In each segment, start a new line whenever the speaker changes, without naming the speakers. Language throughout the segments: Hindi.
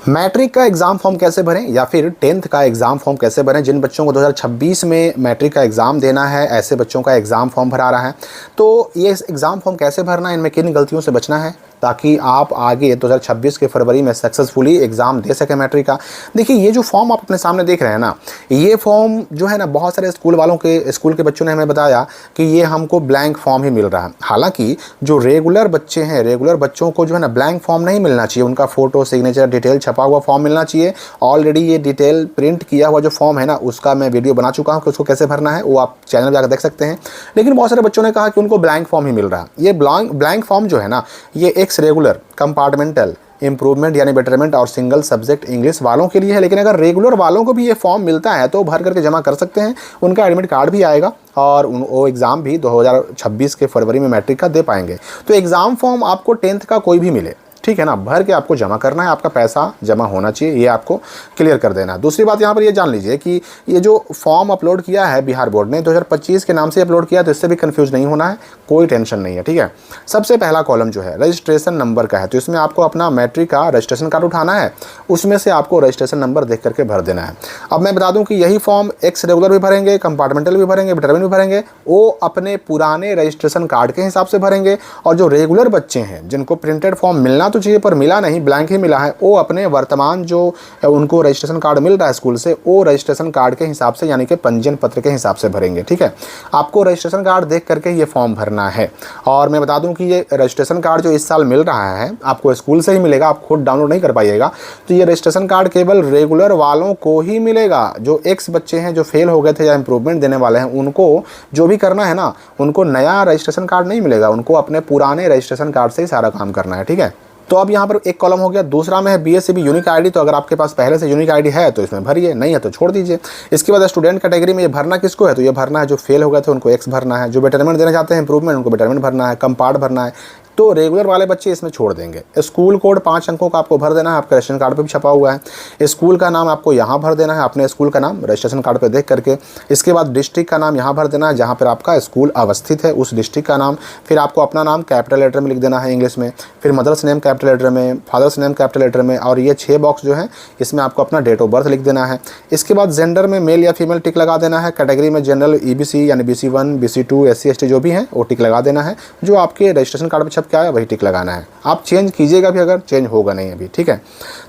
मैट्रिक का एग्ज़ाम फॉर्म कैसे भरें या फिर 10th का एग्ज़ाम फॉर्म कैसे भरें। जिन बच्चों को 2026 में मैट्रिक का एग्ज़ाम देना है, ऐसे बच्चों का एग्ज़ाम फॉर्म भरा रहा है, तो ये एग्ज़ाम फॉर्म कैसे भरना है, इनमें किन गलतियों से बचना है ताकि आप आगे 2026 के फरवरी में सक्सेसफुली एग्ज़ाम दे सकें मैट्रिक का। देखिए, ये जो फॉर्म आप अपने सामने देख रहे हैं ना, ये फॉर्म जो है ना, बहुत सारे स्कूल के बच्चों ने हमें बताया कि ये हमको ब्लैंक फॉर्म ही मिल रहा है। हालांकि जो रेगुलर बच्चे हैं, रेगुलर बच्चों को जो है ना ब्लैंक फॉर्म नहीं मिलना चाहिए, उनका फ़ोटो, सिग्नेचर, डिटेल छपा हुआ फॉर्म मिलना चाहिए। ऑलरेडी ये डिटेल प्रिंट किया हुआ जो फॉर्म है ना, उसका मैं वीडियो बना चुका हूँ कि उसको कैसे भरना है, वो आप चैनल पर जाकर देख सकते हैं। लेकिन बहुत सारे बच्चों ने कहा कि उनको ब्लैंक फॉर्म ही मिल रहा है। ये ब्लैंक फॉर्म जो है ना, ये एक्स रेगुलर, कंपार्टमेंटल, इंप्रूवमेंट यानी बेटरमेंट और सिंगल सब्जेक्ट इंग्लिश वालों के लिए है। लेकिन अगर रेगुलर वालों को भी ये फॉर्म मिलता है तो भर करके जमा कर सकते हैं, उनका एडमिट कार्ड भी आएगा और वो एग्ज़ाम भी 2026 के फरवरी में मैट्रिक का दे पाएंगे। तो एग्ज़ाम फॉर्म आपको 10th का कोई भी मिले, ठीक है ना, भर के आपको जमा करना है, आपका पैसा जमा होना चाहिए, ये आपको क्लियर कर देना है। दूसरी बात यहाँ पर ये जान लीजिए कि ये जो फॉर्म अपलोड किया है बिहार बोर्ड ने 2025 के नाम से अपलोड किया, तो इससे भी कंफ्यूज नहीं होना है, कोई टेंशन नहीं है, ठीक है। सबसे पहला कॉलम जो है रजिस्ट्रेशन नंबर का है, तो इसमें आपको अपना मैट्रिक का रजिस्ट्रेशन कार्ड उठाना है, उसमें से आपको रजिस्ट्रेशन नंबर देख करके भर देना है। अब मैं बता दूं कि यही फॉर्म एक्स रेगुलर भी भरेंगे, कंपार्टमेंटल भी भरेंगे, बेटरमेंट भी भरेंगे, वो अपने पुराने रजिस्ट्रेशन कार्ड के हिसाब से भरेंगे। और जो रेगुलर बच्चे हैं जिनको प्रिंटेड फॉर्म मिलना तो चाहिए पर मिला नहीं, ब्लैंक ही मिला है, वो अपने वर्तमान जो उनको रजिस्ट्रेशन कार्ड मिल रहा है स्कूल से, वो रजिस्ट्रेशन कार्ड के हिसाब से यानी कि पंजीयन पत्र के हिसाब से भरेंगे, ठीक है। आपको रजिस्ट्रेशन कार्ड देख करके ये फॉर्म भरना है। और मैं बता दूं कि ये रजिस्ट्रेशन कार्ड जो इस साल मिल रहा है आपको स्कूल से ही मिलेगा, आप खुद डाउनलोड नहीं कर पाइएगा। तो ये रजिस्ट्रेशन कार्ड केवल रेगुलर वालों को ही मिलेगा। जो एक्स बच्चे हैं जो फेल हो गए थे या इंप्रूवमेंट देने वाले हैं, उनको जो भी करना है ना, उनको नया रजिस्ट्रेशन कार्ड नहीं मिलेगा, उनको अपने पुराने रजिस्ट्रेशन कार्ड से ही सारा काम करना है, ठीक है। तो अब यहाँ पर एक कॉलम हो गया। दूसरा में है BSCB यूनिक आईडी, तो अगर आपके पास पहले से यूनिक आईडी है तो इसमें भरिए, नहीं है तो छोड़ दीजिए। इसके बाद स्टूडेंट कैटेगरी में ये भरना किसको है, तो ये भरना है जो फेल हो गए थे उनको एक्स भरना है, जो बेटरमेंट देना चाहते हैं इंप्रूवमेंट उनको बेटरमेंट भरना है, कंपार्ट भरना है। तो रेगुलर वाले बच्चे इसमें छोड़ देंगे। स्कूल कोड 5 अंकों का आपको भर देना है, आपका रजिस्ट्रेशन कार्ड पे भी छपा हुआ है। स्कूल का नाम आपको यहाँ भर देना है, अपने स्कूल का नाम रजिस्ट्रेशन कार्ड पे देख करके। इसके बाद डिस्ट्रिक्ट का नाम यहाँ भर देना है जहाँ पर आपका स्कूल अवस्थित है, उस डिस्ट्रिक्ट का नाम। फिर आपको अपना नाम कैपिटल लेटर में लिख देना है इंग्लिश में, फिर मदर्स नेम कैपिटल लेटर में, फादर्स नेम कैपिटल लेटर में, और ये 6 बॉक्स जो है इसमें आपको अपना डेट ऑफ बर्थ लिख देना है। इसके बाद जेंडर में मेल या फीमेल टिक लगा देना है। कैटेगरी में जनरल EBC यानी BC1 BC2 SC ST जो भी हैं वो टिक लगा देना है, जो आपके रजिस्ट्रेशन कार्ड पर छप के आया वही टिक लगाना है। आप चेंज कीजिएगा भी अगर, चेंज होगा नहीं अभी, ठीक है।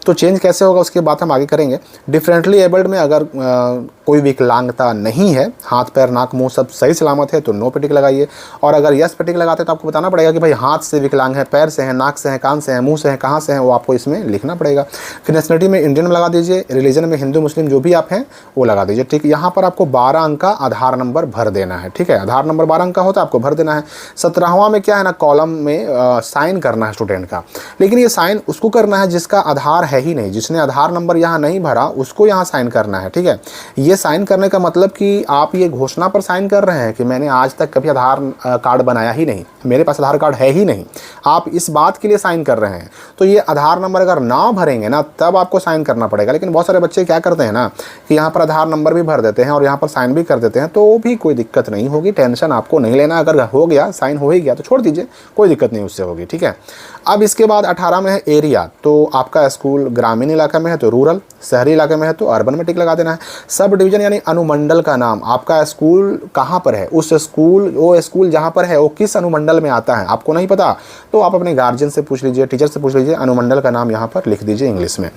तो चेंज कैसे होगा उसके बाद हम आगे करेंगे। डिफरेंटली एबल्ड में अगर कोई विकलांगता नहीं है, हाथ पैर नाक मुंह सब सही सलामत है, तो नो पे टिक लगाइए। और अगर यस पे टिक लगाते हैं तो आपको बताना पड़ेगा कि भाई हाथ से विकलांग है, पैर से है, नाक से है, कान से है, मुंह से है, कहाँ से है, वो आपको इसमें लिखना पड़ेगा। फिर नेशनलिटी में इंडियन में लगा दीजिए, रिलीजन में हिंदू मुस्लिम जो भी आप हैं वो लगा दीजिए, ठीक। यहाँ पर आपको 12 अंक का आधार नंबर भर देना है, ठीक है। आधार नंबर 12 अंक का होता है, आपको भर देना है। 17वां में क्या है ना, कॉलम में साइन करना है स्टूडेंट का, लेकिन ये साइन उसको करना है जिसका आधार है ही नहीं, जिसने आधार नंबर यहाँ नहीं भरा उसको यहाँ साइन करना है, ठीक है। ये साइन करने का मतलब कि आप ये घोषणा पर साइन कर रहे हैं कि मैंने आज तक कभी आधार कार्ड बनाया ही नहीं, मेरे पास आधार कार्ड है ही नहीं, आप इस बात के लिए साइन कर रहे हैं। तो ये आधार नंबर अगर ना भरेंगे ना तब आपको साइन करना पड़ेगा। लेकिन बहुत सारे बच्चे क्या करते हैं ना कि यहाँ पर आधार नंबर भी भर देते हैं और यहाँ पर साइन भी कर देते हैं, तो भी कोई दिक्कत नहीं होगी, टेंशन आपको नहीं लेना। अगर हो गया, साइन हो ही गया तो छोड़ दीजिए, कोई दिक्कत नहीं उससे होगी, ठीक है। अब इसके बाद 18 में है एरिया, तो आपका स्कूल ग्रामीण इलाका में है तो रूरल, शहरी इलाके में है तो अर्बन में टिक लगा देना है। सब डिवीजन यानी अनुमंडल का नाम, आपका स्कूल कहाँ पर है, उस स्कूल वो स्कूल जहाँ पर है वो किस अनुमंडल में आता है, आपको नहीं पता तो आप अपने गार्जियन से पूछ लीजिए, टीचर से पूछ लीजिए। अनुमंडल का नाम यहाँ पर लिख दीजिए इंग्लिश में।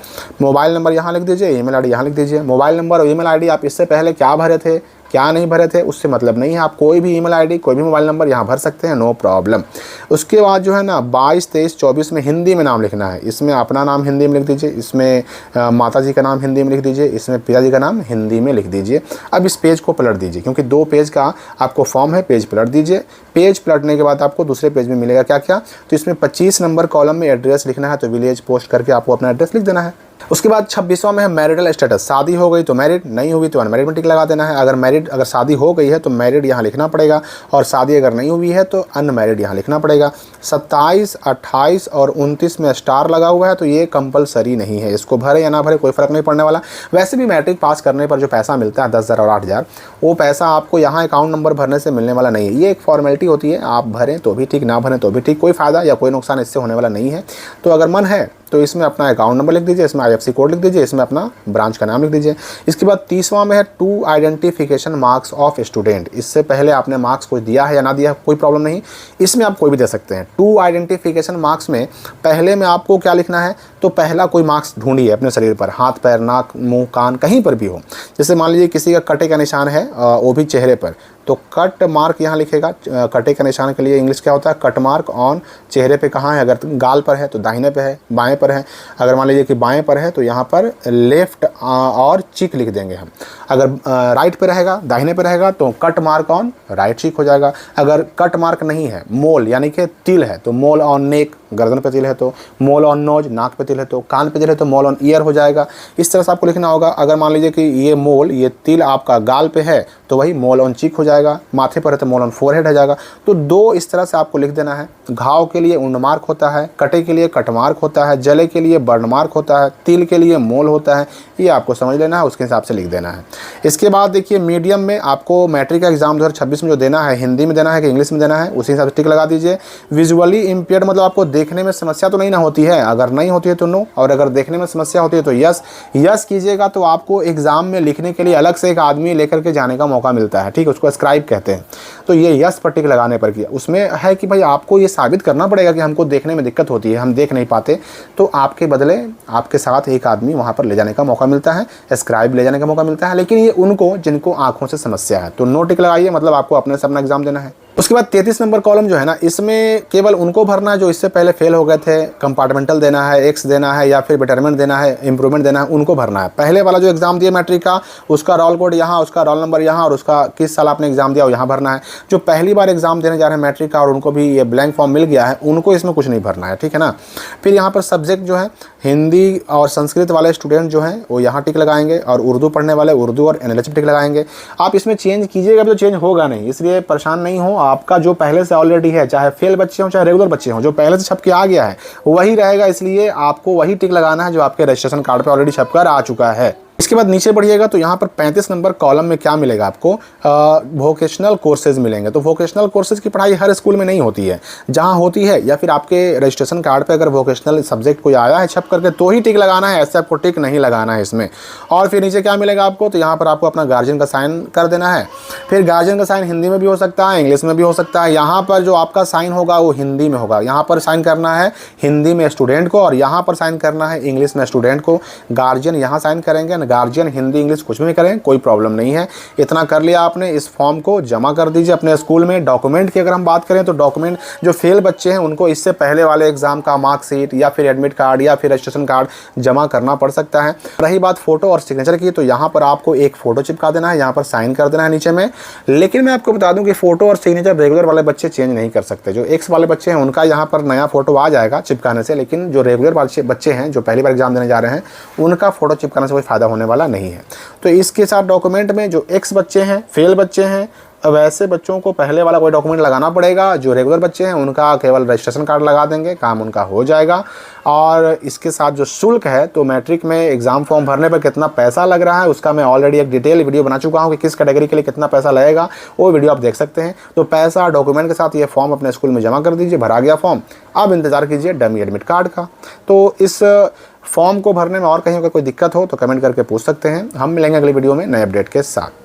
मोबाइल नंबर यहाँ लिख दीजिए, ईमेल आईडी यहाँ लिख दीजिए। मोबाइल नंबर और ईमेल आईडी आप इससे पहले क्या भरे थे क्या नहीं भरे थे उससे मतलब नहीं है, आप कोई भी ईमेल आईडी कोई भी मोबाइल नंबर यहाँ भर सकते हैं, नो प्रॉब्लम। उसके बाद जो है ना 22, 23, 24 में हिंदी में नाम लिखना है। इसमें अपना नाम हिंदी में लिख दीजिए, इसमें माता जी का नाम हिंदी में लिख दीजिए, इसमें पिताजी का नाम हिंदी में लिख दीजिए। अब इस पेज को पलट दीजिए, क्योंकि 2 पेज का आपको फॉर्म है, पेज पलट दीजिए। पेज पलटने के बाद आपको दूसरे पेज में मिलेगा क्या क्या, तो इसमें 25 नंबर कॉलम में एड्रेस लिखना है, तो विलेज पोस्ट करके आपको अपना एड्रेस लिख देना है। उसके बाद 26वां में है मैरिटल स्टेटस, शादी हो गई तो मैरिड, नहीं हुई तो अनमैरिड में टिक लगा देना है। अगर शादी हो गई है तो मैरिड यहाँ लिखना पड़ेगा, और शादी अगर नहीं हुई है तो अनमैरिड यहाँ लिखना पड़ेगा। 27, 28 और 29 में स्टार लगा हुआ है, तो ये कंपलसरी नहीं है, इसको भरे या ना भरे कोई फ़र्क नहीं पड़ने वाला। वैसे भी मैट्रिक पास करने पर जो पैसा मिलता है 10,000 और 8,000, वो पैसा आपको यहाँ अकाउंट नंबर भरने से मिलने वाला नहीं है, ये एक फॉर्मेलिटी होती है। आप भरें तो भी ठीक, ना भरें तो भी ठीक, कोई फ़ायदा या कोई नुकसान इससे होने वाला नहीं है। तो अगर मन है तो इसमें अपना अकाउंट नंबर लिख दीजिए, इसमें IFSC कोड लिख दीजिए, इसमें अपना ब्रांच का नाम लिख दीजिए। इसके बाद 30वां में है two identification marks of student. इससे पहले आपने मार्क्स कुछ दिया है या ना दिया, कोई प्रॉब्लम नहीं, इसमें आप कोई भी दे सकते हैं। टू आइडेंटिफिकेशन मार्क्स में पहले में आपको क्या लिखना है, तो पहला कोई मार्क्स ढूंढिए अपने शरीर पर, हाथ पैर नाक मुंह कान कहीं पर भी हो। जैसे मान लीजिए किसी का कटे का निशान है वो भी चेहरे पर, तो कट मार्क यहाँ लिखेगा। कटे का निशान के लिए इंग्लिश क्या होता है, कट मार्क ऑन चेहरे पे कहाँ है, अगर गाल पर है तो दाहिने पे है, बाएं पर है, अगर मान लीजिए कि बाएं पर है तो यहाँ पर लेफ्ट और चीक लिख देंगे हम। अगर राइट पे रहेगा, दाहिने पे रहेगा तो कट मार्क ऑन राइट चीक हो जाएगा। अगर कट मार्क नहीं है, मोल यानी कि तिल है तो मोल ऑन नेक, गर्दन पे तिल है तो मोल ऑन नोज, नाक पे तिल है तो कान पे तिल है तो मोल ऑन ईयर हो जाएगा। इस तरह से आपको लिखना होगा। अगर मान लीजिए कि ये मोल, ये तिल आपका गाल पे है तो वही मोल ऑन चीक हो जाएगा, माथे पर है तो मोल ऑन फोरहेड हो जाएगा। तो दो इस तरह से आपको लिख देना है। घाव के लिए उंड मार्क होता है, कटे के लिए कट मार्क होता है, जले के लिए बर्न मार्क होता है, तिल के लिए मोल होता है। ये आपको समझ लेना है, उसके हिसाब से लिख देना है। इसके बाद देखिए मीडियम में आपको मैट्रिक का एग्जाम 2026 में जो देना है, हिंदी में देना है कि इंग्लिश में देना है, उसी हिसाब से टिक लगा दीजिए। विजुअली इम्पेयर्ड मतलब आपको देखने में समस्या तो नहीं ना होती है, अगर नहीं होती है तो नो, और अगर देखने में समस्या होती है तो यस। यस कीजिएगा तो आपको एग्जाम में लिखने के लिए अलग से एक आदमी लेकर के जाने का मौका मिलता है, ठीक है, उसको स्क्राइब कहते हैं। तो ये यस पर टिक लगाने पर किया, उसमें है कि भाई आपको ये साबित करना पड़ेगा कि हमको देखने में दिक्कत होती है, हम देख नहीं पाते, तो आपके बदले आपके साथ एक आदमी वहाँ पर ले जाने का मौका मिलता है, स्क्राइब ले जाने का मौका मिलता है। लेकिन ये उनको जिनको आंखों से समस्या है, तो नो टिक लगाइए, मतलब आपको अपने से अपना एग्जाम देना है। उसके बाद 33 नंबर कॉलम जो है ना, इसमें केवल उनको भरना है जो इससे पहले फेल हो गए थे। कंपार्टमेंटल देना है, एक्स देना है या फिर बेटरमेंट देना है, इंप्रूवमेंट देना है, उनको भरना है। पहले वाला जो एग्जाम दिया मैट्रिक का, उसका रोल कोड यहाँ, उसका रोल नंबर यहाँ और उसका किस साल आपने एग्जाम दिया वो यहाँ भरना है। जो पहली बार एग्जाम देने जा रहे हैं मैट्रिक का और उनको भी ये ब्लैंक फॉर्म मिल गया है, उनको इसमें कुछ नहीं भरना है, ठीक है ना। फिर यहाँ पर सब्जेक्ट जो है हिंदी और संस्कृत वाले स्टूडेंट जो हैं वो यहाँ टिक लगाएंगे, और उर्दू पढ़ने वाले उर्दू और एनालिसिस टिक लगाएंगे। आप इसमें चेंज कीजिएगा तो चेंज होगा नहीं, इसलिए परेशान नहीं हो। आपका जो पहले से ऑलरेडी है, चाहे फेल बच्चे हों चाहे रेगुलर बच्चे हों, जो पहले से छप के आ गया है वही रहेगा, इसलिए आपको वही टिक लगाना है जो आपके रजिस्ट्रेशन कार्ड पे ऑलरेडी छप कर आ चुका है। इसके बाद नीचे बढ़िएगा तो यहाँ पर 35 नंबर कॉलम में क्या मिलेगा आपको, वोकेशनल कोर्सेज मिलेंगे। तो वोकेशनल कोर्सेज की पढ़ाई हर स्कूल में नहीं होती है, जहाँ होती है या फिर आपके रजिस्ट्रेशन कार्ड पे अगर वोकेशनल सब्जेक्ट कोई आया है छप करके तो ही टिक लगाना है, ऐसे आपको टिक नहीं लगाना है इसमें। और फिर नीचे क्या मिलेगा आपको, तो यहाँ पर आपको अपना गार्जियन का साइन कर देना है। फिर गार्जियन का साइन हिंदी में भी हो सकता है, इंग्लिश में भी हो सकता है। यहाँ पर जो आपका साइन होगा वो हिंदी में होगा, यहाँ पर साइन करना है हिंदी में स्टूडेंट को और यहाँ पर साइन करना है इंग्लिश में स्टूडेंट को। गार्जियन यहाँ साइन करेंगे, गार्जियन हिंदी इंग्लिश कुछ भी करें, कोई प्रॉब्लम नहीं है। इतना कर लिया आपने, इस फॉर्म को जमा कर दीजिए अपने स्कूल में। डॉक्यूमेंट की अगर हम बात करें तो डॉक्यूमेंट जो फेल बच्चे हैं उनको इससे पहले वाले एग्जाम का मार्कशीट या फिर एडमिट कार्ड या फिर रजिस्ट्रेशन कार्ड जमा करना पड़ सकता है। रही बात फोटो और सिग्नेचर की, तो यहाँ पर आपको एक फोटो चिपका देना है, यहाँ पर साइन कर देना है नीचे में। लेकिन मैं आपको बता दूं कि फोटो और सिग्नेचर रेगुलर वाले बच्चे चेंज नहीं कर सकते। जो एक्स वाले बच्चे हैं उनका यहाँ पर नया फोटो आ जाएगा चिपकाने से, लेकिन जो रेगुलर वाले बच्चे हैं जो पहली बार एग्जाम देने जा रहे हैं उनका फोटो चिपकाने से कोई फायदा होने वाला नहीं है। तो इसके साथ डॉक्यूमेंट में जो एक्स बच्चे हैं, फेल बच्चे हैं, वैसे बच्चों को पहले वाला कोई डॉक्यूमेंट लगाना पड़ेगा। जो रेगुलर बच्चे हैं उनका केवल रजिस्ट्रेशन कार्ड लगा देंगे, काम उनका हो जाएगा। और इसके साथ जो शुल्क है, तो मैट्रिक में एग्ज़ाम फॉर्म भरने पर कितना पैसा लग रहा है उसका मैं ऑलरेडी एक डिटेल वीडियो बना चुका हूँ कि किस कैटेगरी के लिए कितना पैसा लगेगा, वो वीडियो आप देख सकते हैं। तो पैसा डॉक्यूमेंट के साथ ये फॉर्म अपने स्कूल में जमा कर दीजिए। भरा गया फॉर्म, अब इंतज़ार कीजिए डमी एडमिट कार्ड का। तो इस फॉर्म को भरने में और कहीं अगर कोई दिक्कत हो तो कमेंट करके पूछ सकते हैं। हम मिलेंगे अगली वीडियो में नए अपडेट के साथ।